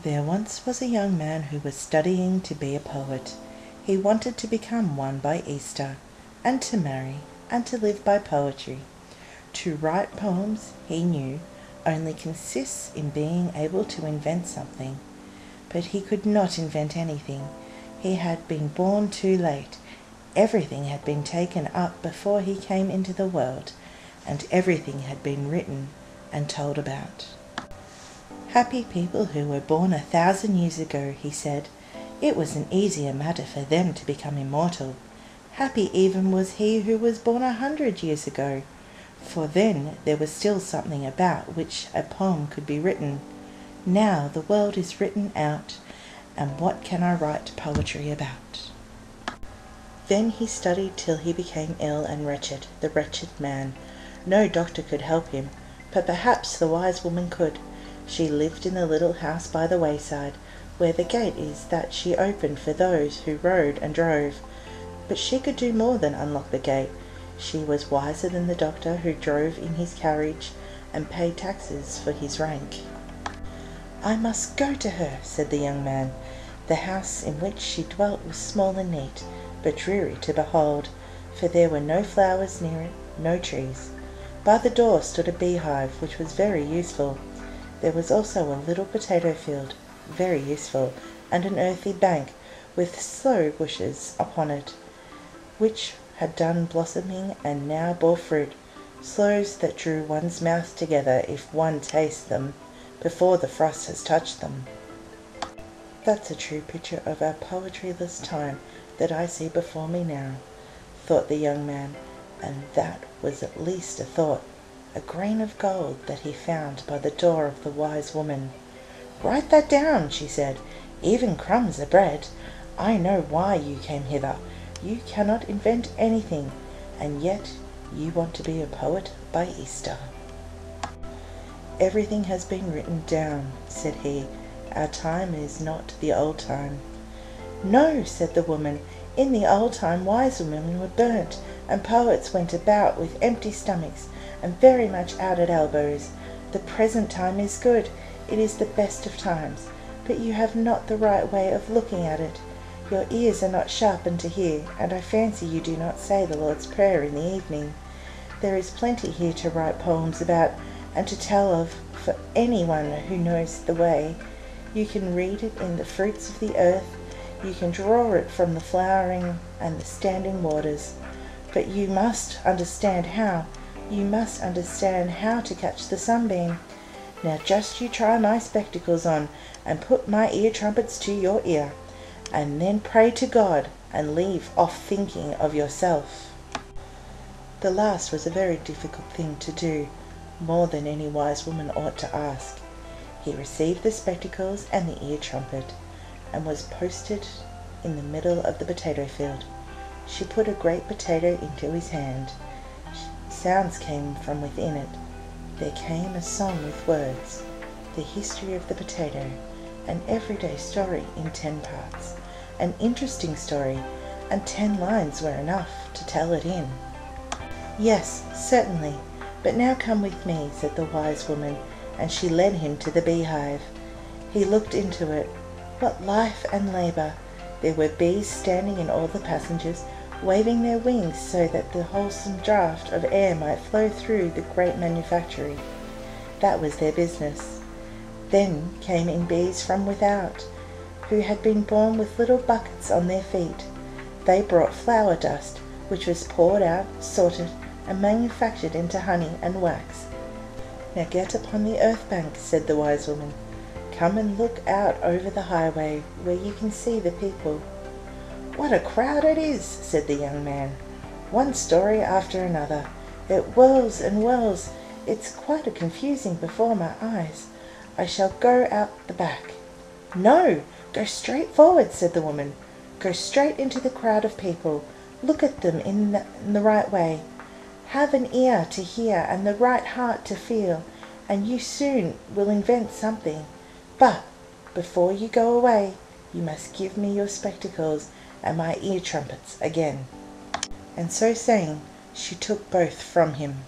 There once was a young man who was studying to be a poet. He wanted to become one by Easter, and to marry, and to live by poetry. To write poems, he knew, only consists in being able to invent something. But he could not invent anything. He had been born too late. Everything had been taken up before he came into the world, and everything had been written and told about. Happy people who were born 1,000 years ago, he said. It was an easier matter for them to become immortal. Happy even was he who was born 100 years ago, for then there was still something about which a poem could be written. Now the world is written out, and what can I write poetry about? Then he studied till he became ill and wretched, the wretched man. No doctor could help him, but perhaps the wise woman could. She lived in the little house by the wayside, where the gate is that she opened for those who rode and drove. But she could do more than unlock the gate. She was wiser than the doctor who drove in his carriage and paid taxes for his rank. I must go to her, said the young man. The house in which she dwelt was small and neat, but dreary to behold, for there were no flowers near it, no trees. By the door stood a beehive, which was very useful. There was also a little potato field, very useful, and an earthy bank, with sloe bushes upon it, which had done blossoming and now bore fruit, sloes that drew one's mouth together if one tastes them before the frost has touched them. That's a true picture of our poetryless time that I see before me now, thought the young man, and that was at least a thought, a grain of gold that he found by the door of the wise woman. Write that down, she said. Even crumbs are bread. I know why you came hither. You cannot invent anything, and yet you want to be a poet by Easter. Everything has been written down, said he. Our time is not the old time. No, said the woman. In the old time wise women were burnt, and poets went about with empty stomachs, and very much out at elbows. The present time is good. It is the best of times. But you have not the right way of looking at it. Your ears are not sharpened to hear, and I fancy you do not say the Lord's Prayer in the evening. There is plenty here to write poems about, and to tell of, for anyone who knows the way. You can read it in the fruits of the earth. You can draw it from the flowering and the standing waters. But you must understand how. You must understand how to catch the sunbeam. Now just you try my spectacles on, and put my ear trumpets to your ear, and then pray to God, and leave off thinking of yourself. The last was a very difficult thing to do, more than any wise woman ought to ask. He received the spectacles and the ear trumpet, and was posted in the middle of the potato field. She put a great potato into his hand. Sounds came from within it. There came a song with words, the history of the potato, an everyday story in 10 parts, an interesting story, and 10 lines were enough to tell it in. Yes, certainly, but now come with me, said the wise woman, and she led him to the beehive. He looked into it. What life and labour! There were bees standing in all the passages, waving their wings so that the wholesome draught of air might flow through the great manufactory. That was their business. Then came in bees from without, who had been born with little buckets on their feet. They brought flower dust, which was poured out, sorted, and manufactured into honey and wax. Now get upon the earth bank, said the wise woman. Come and look out over the highway, where you can see the people. What a crowd it is, said the young man. One story after another. It whirls and whirls. It's quite a confusing before my eyes. I shall go out the back. No, go straight forward, said the woman. Go straight into the crowd of people. Look at them in the right way. Have an ear to hear and the right heart to feel, and you soon will invent something. But before you go away, you must give me your spectacles and my ear trumpets again. And so saying, she took both from him.